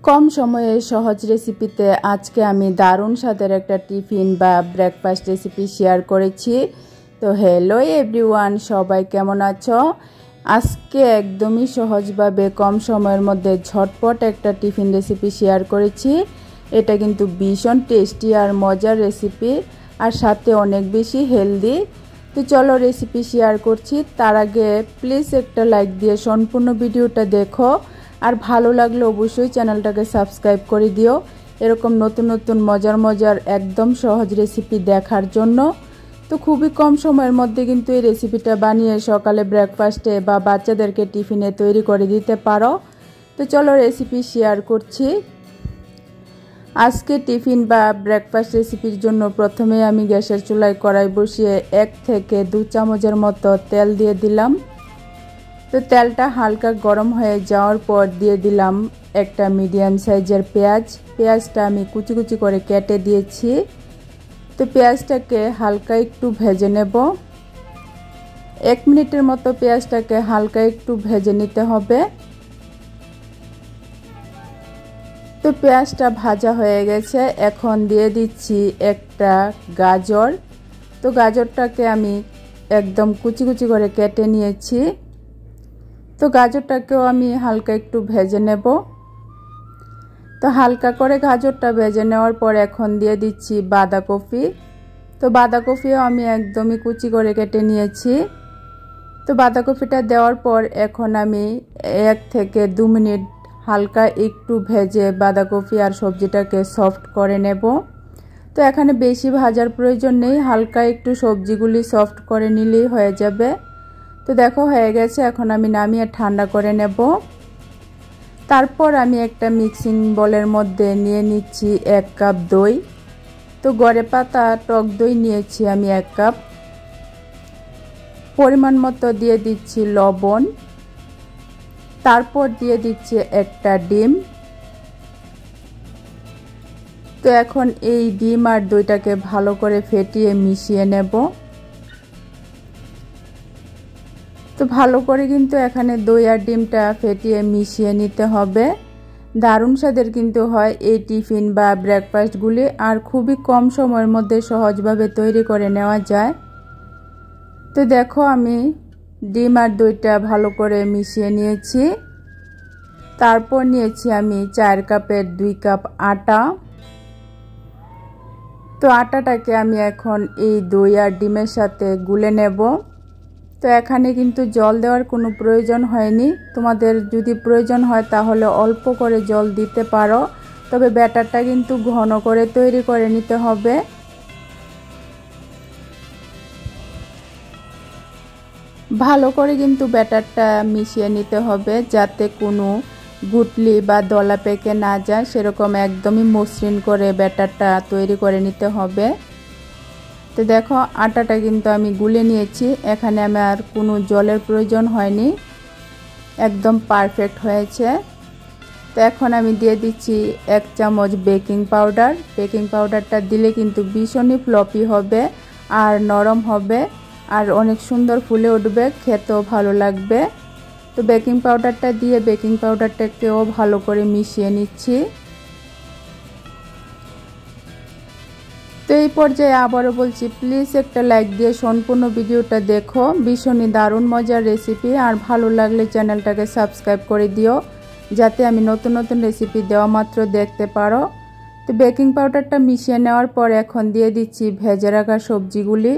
কম সময়ে সহজ রেসিপিতে আজকে আমি দারুণ স্বাদের একটা টিফিন বা ব্রেকফাস্ট রেসিপি শেয়ার করেছি। তো হ্যালো এভরিওয়ান, সবাই কেমন আছো? আজকে একদমই সহজভাবে কম সময়ের মধ্যে ঝটপট একটা টিফিন রেসিপি শেয়ার করেছি। এটা কিন্তু ভীষণ টেস্টি আর মজার রেসিপি, আর সাথে অনেক বেশি হেলদি। তো চলো রেসিপি শেয়ার করছি। তার আগে প্লিজ একটা লাইক দিয়ে সম্পূর্ণ ভিডিওটা দেখো, আর ভালো লাগলে অবশ্যই চ্যানেলটাকে সাবস্ক্রাইব করে দিও এরকম নতুন নতুন মজার একদম সহজ রেসিপি দেখার জন্য। তো খুবই কম সময়ের মধ্যে কিন্তু এই রেসিপিটা বানিয়ে সকালে ব্রেকফাস্টে বা বাচ্চাদেরকে টিফিনে তৈরি করে দিতে পারো। তো চলো রেসিপি শেয়ার করছি। আজকে টিফিন বা ব্রেকফাস্ট রেসিপির জন্য প্রথমে আমি গ্যাসের চুলায় কড়াই বসিয়ে 1 থেকে 2 চামচের মতো তেল দিয়ে দিলাম। তো তেলটা হালকা গরম হয়ে যাওয়ার পর দিয়ে দিলাম একটা মিডিয়াম সাইজের পেঁয়াজটা আমি কুচি কুচি করে কেটে দিয়েছি। তো পেঁয়াজটাকে হালকা একটু ভেজে নেব। 1 মিনিটের মতো পেঁয়াজটাকে হালকা একটু ভেজে নিতে হবে। তো পেঁয়াজটা ভাজা হয়ে গেছে, এখন দিয়ে দিচ্ছি একটা গাজর। তো গাজরটাকে আমি একদম কুচি কুচি করে কেটে নিয়েছি। তো গাজরটাকেও আমি হালকা একটু ভেজে নেব। তো হালকা করে গাজরটা ভেজে নেওয়ার পর এখন দিয়ে দিচ্ছি বাঁধাকপি। তো বাঁধাকপিও আমি একদমই কুচি করে কেটে নিয়েছি। তো বাঁধাকপিটা দেওয়ার পর এখন আমি 1 থেকে 2 মিনিট হালকা একটু ভেজে বাঁধাকপি আর সবজিটাকে সফট করে নেব। তো এখানে বেশি ভাজার প্রয়োজন নেই, হালকা একটু সবজিগুলি সফট করে নিলেই হয়ে যাবে। তো দেখো হয়ে গেছে, এখন আমি নামিয়ে ঠান্ডা করে নেব। তারপর আমি একটা মিক্সিং বোলের মধ্যে নিয়ে নিচ্ছি 1 কাপ দই। তো গড়ে পাতা টক দই নিয়েছি আমি 1 কাপ। পরিমাণ মতো দিয়ে দিচ্ছি লবণ। তারপর দিয়ে দিচ্ছি একটা ডিম। তো এখন এই ডিম আর দইটাকে ভালো করে ফেটিয়ে মিশিয়ে নেব। তো ভালো করে কিন্তু এখানে দই আর ডিমটা ফেটিয়ে মিশিয়ে নিতে হবে। দারুণ স্বাদের কিন্তু হয় এই টিফিন বা ব্রেকফাস্টগুলি, আর খুবই কম সময়ের মধ্যে সহজভাবে তৈরি করে নেওয়া যায়। তো দেখো আমি ডিম আর দইটা ভালো করে মিশিয়ে নিয়েছি। তারপর নিয়েছি আমি 4 কাপের 2 কাপ আটা। তো আটাটাকে আমি এখন এই দই আর ডিমের সাথে গুলে নেব। তো এখানে কিন্তু জল দেওয়ার কোনো প্রয়োজন হয়নি, তোমাদের যদি প্রয়োজন হয় তাহলে অল্প করে জল দিতে পারো, তবে ব্যাটারটা কিন্তু ঘন করে তৈরি করে নিতে হবে। ভালো করে কিন্তু ব্যাটারটা মিশিয়ে নিতে হবে যাতে কোনো গুটলি বা দলা পেকে না যায়, সেরকম একদমই মসৃণ করে ব্যাটারটা তৈরি করে নিতে হবে। তো দেখো আটাটা কিন্তু আমি গুলে নিয়েছি, এখানে আমার কোনো জলের প্রয়োজন হয়নি, একদম পারফেক্ট হয়েছে। তো এখন আমি দিয়ে দিচ্ছি 1 চামচ বেকিং পাউডার। বেকিং পাউডারটা দিলে কিন্তু ভীষণই ফ্লপি হবে আর নরম হবে, আর অনেক সুন্দর ফুলে উঠবে, খেতেও ভালো লাগবে। তো বেকিং পাউডারটা দিয়ে বেকিং পাউডারটাকেও ভালো করে মিশিয়ে নিচ্ছি। তো এই পর্যায়ে আবারও বলছি প্লিজ একটা লাইক দিয়ে সম্পূর্ণ ভিডিওটা দেখো, ভীষণই দারুণ মজার রেসিপি, আর ভালো লাগলে চ্যানেলটাকে সাবস্ক্রাইব করে দিও যাতে আমি নতুন নতুন রেসিপি দেওয়া মাত্র দেখতে পারো। তো বেকিং পাউডারটা মিশিয়ে নেওয়ার পর এখন দিয়ে দিচ্ছি ভেজে রাখা সবজিগুলি।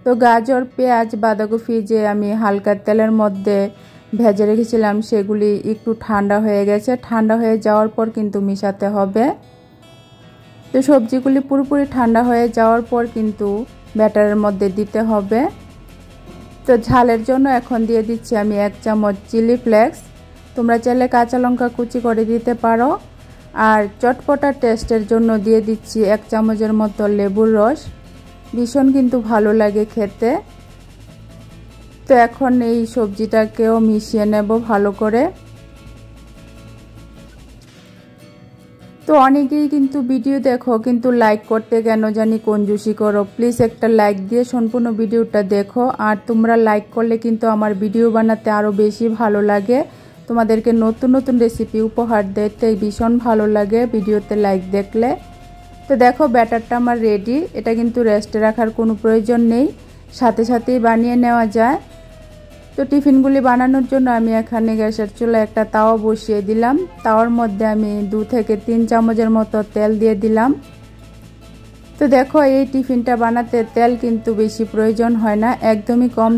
তো গাজর, পেঁয়াজ, বাঁধাকপি যে আমি হালকা তেলের মধ্যে ভেজে রেখেছিলাম সেগুলি একটু ঠান্ডা হয়ে গেছে, ঠান্ডা হয়ে যাওয়ার পর কিন্তু মিশাতে হবে। তো সবজিগুলি পুরোপুরি ঠান্ডা হয়ে যাওয়ার পর কিন্তু ব্যাটারের মধ্যে দিতে হবে। তো ঝালের জন্য এখন দিয়ে দিচ্ছি আমি 1 চামচ চিলি ফ্লেক্স। তোমরা চাইলে কাঁচা লঙ্কা কুচি করে দিতে পারো। আর চটপটা টেস্টের জন্য দিয়ে দিচ্ছি 1 চামচের মতো লেবুর রস, ভীষণ কিন্তু ভালো লাগে খেতে। তো এখন এই সবজিটাকেও মিশিয়ে নেব ভালো করে। তো অনেকেই কিন্তু ভিডিও দেখো কিন্তু লাইক করতে কেন জানি কঞ্জুসি করো, প্লিজ একটা লাইক দিয়ে সম্পূর্ণ ভিডিওটা দেখো, আর তোমরা লাইক করলে কিন্তু আমার ভিডিও বানাতে আরও বেশি ভালো লাগে। তোমাদেরকে নতুন নতুন রেসিপি উপহার দিতে ভীষণ ভালো লাগে ভিডিওতে লাইক দেখলে। তো দেখো ব্যাটারটা আমার রেডি। এটা কিন্তু রেস্টে রাখার কোনো প্রয়োজন নেই, সাথে সাথেই বানিয়ে নেওয়া যায়। তো টিফিনগুলি বানানোর জন্য আমি এখানে গ্যাসের চুলায় একটা তাওয়া বসিয়ে দিলাম। তাওয়ার মধ্যে আমি 2 থেকে 3 চামচের মতো তেল দিয়ে দিলাম। তো দেখো এই টিফিনটা বানাতে তেল কিন্তু বেশি প্রয়োজন হয় না, একদমই কম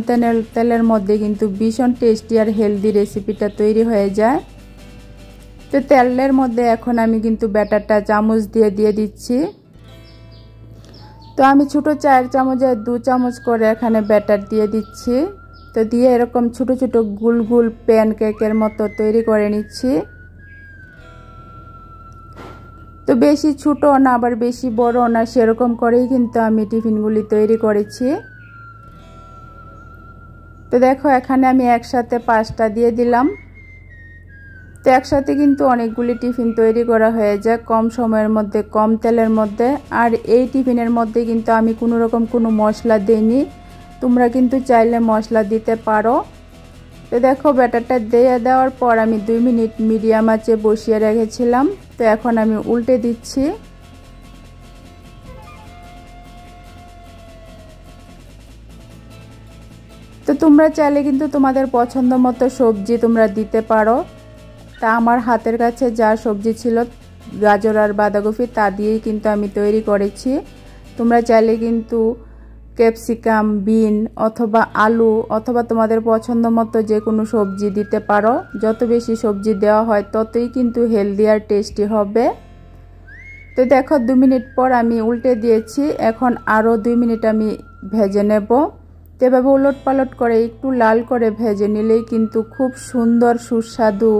তেলের মধ্যে কিন্তু ভীষণ টেস্টি আর হেলদি রেসিপিটা তৈরি হয়ে যায়। তো তেলের মধ্যে এখন আমি কিন্তু ব্যাটারটা চামচ দিয়ে দিচ্ছি। তো আমি ছোটো 4 চামচে 2 চামচ করে এখানে ব্যাটার দিয়ে দিচ্ছি। তো দিয়ে এরকম ছোট ছোট গোল গোল প্যানকেকের মতো তৈরি করে নিচ্ছি। তো বেশি ছোট না আবার বেশি বড় না, সেরকম করেই কিন্তু আমি টিফিনগুলি তৈরি করেছি। তো দেখো এখানে আমি একসাথে 5টা দিয়ে দিলাম। তো একসাথে কিন্তু অনেকগুলি টিফিন তৈরি করা হয়ে যায় কম সময়ের মধ্যে, কম তেলের মধ্যে। আর এই টিফিনের মধ্যে কিন্তু আমি কোনো রকম কোনো মশলা দিইনি, তোমরা কিন্তু চাইলে মশলা দিতে পারো। তো দেখো ব্যাটারটা দেওয়ার পর আমি 2 মিনিট মিডিয়াম আঁচে বসিয়ে রেখেছিলাম। তো এখন আমি উল্টে দিচ্ছি। তো তোমরা চাইলে কিন্তু তোমাদের পছন্দ মতো সবজি তোমরা দিতে পারো। তা আমার হাতের কাছে যা সবজি ছিল গাজর আর বাঁধাকপি তা দিয়েই কিন্তু আমি তৈরি করেছি। তোমরা চাইলে কিন্তু ক্যাপসিকাম, বিন অথবা আলু অথবা তোমাদের পছন্দ মতো যে কোনো সবজি দিতে পারো। যত বেশি সবজি দেওয়া হয় ততই কিন্তু হেলদি আর টেস্টি হবে। তো দেখো 2 মিনিট পর আমি উল্টে দিয়েছি। এখন আরও 2 মিনিট আমি ভেজে নেব। তো এভাবে উলট পালট করে একটু লাল করে ভেজে নিলেই কিন্তু খুব সুন্দর সুস্বাদু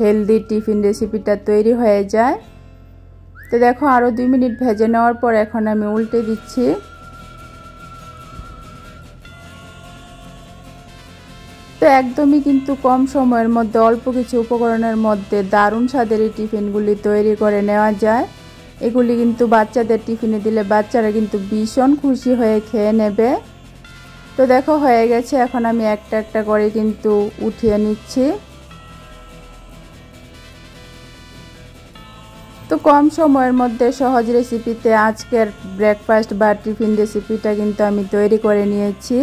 হেলদি টিফিন রেসিপিটা তৈরি হয়ে যায়। তো দেখো আরও 2 মিনিট ভেজে নেওয়ার পর এখন আমি উল্টে দিচ্ছি। তো একদমই কিন্তু কম সময়ের মধ্যে অল্প কিছু উপকরণের মধ্যে দারুণ স্বাদের এই টিফিনগুলি তৈরি করে নেওয়া যায়। এগুলি কিন্তু বাচ্চাদের টিফিনে দিলে বাচ্চারা কিন্তু ভীষণ খুশি হয়ে খেয়ে নেবে। তো দেখো হয়ে গেছে, এখন আমি একটা একটা করে কিন্তু উঠিয়ে নিচ্ছি। তো কম সময়ের মধ্যে সহজ রেসিপিতে আজকের ব্রেকফাস্ট বা টিফিন রেসিপিটা কিন্তু আমি তৈরি করে নিয়েছি।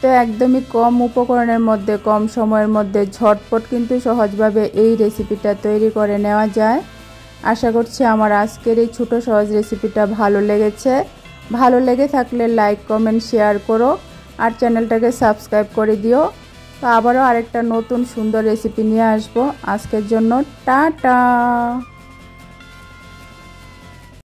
তো একদমই কম উপকরণের মধ্যে কম সময়ের মধ্যে ঝটপট কিন্তু সহজভাবে এই রেসিপিটা তৈরি করে নেওয়া যায়। আশা করছি আমার আজকের এই ছোট সহজ রেসিপিটা ভালো লেগেছে। ভালো লেগে থাকলে লাইক কমেন্ট শেয়ার করো আর চ্যানেলটাকে সাবস্ক্রাইব করে দিও। তো আবারও আরেকটা নতুন সুন্দর রেসিপি নিয়ে আসবো। আজকের জন্য টাটা।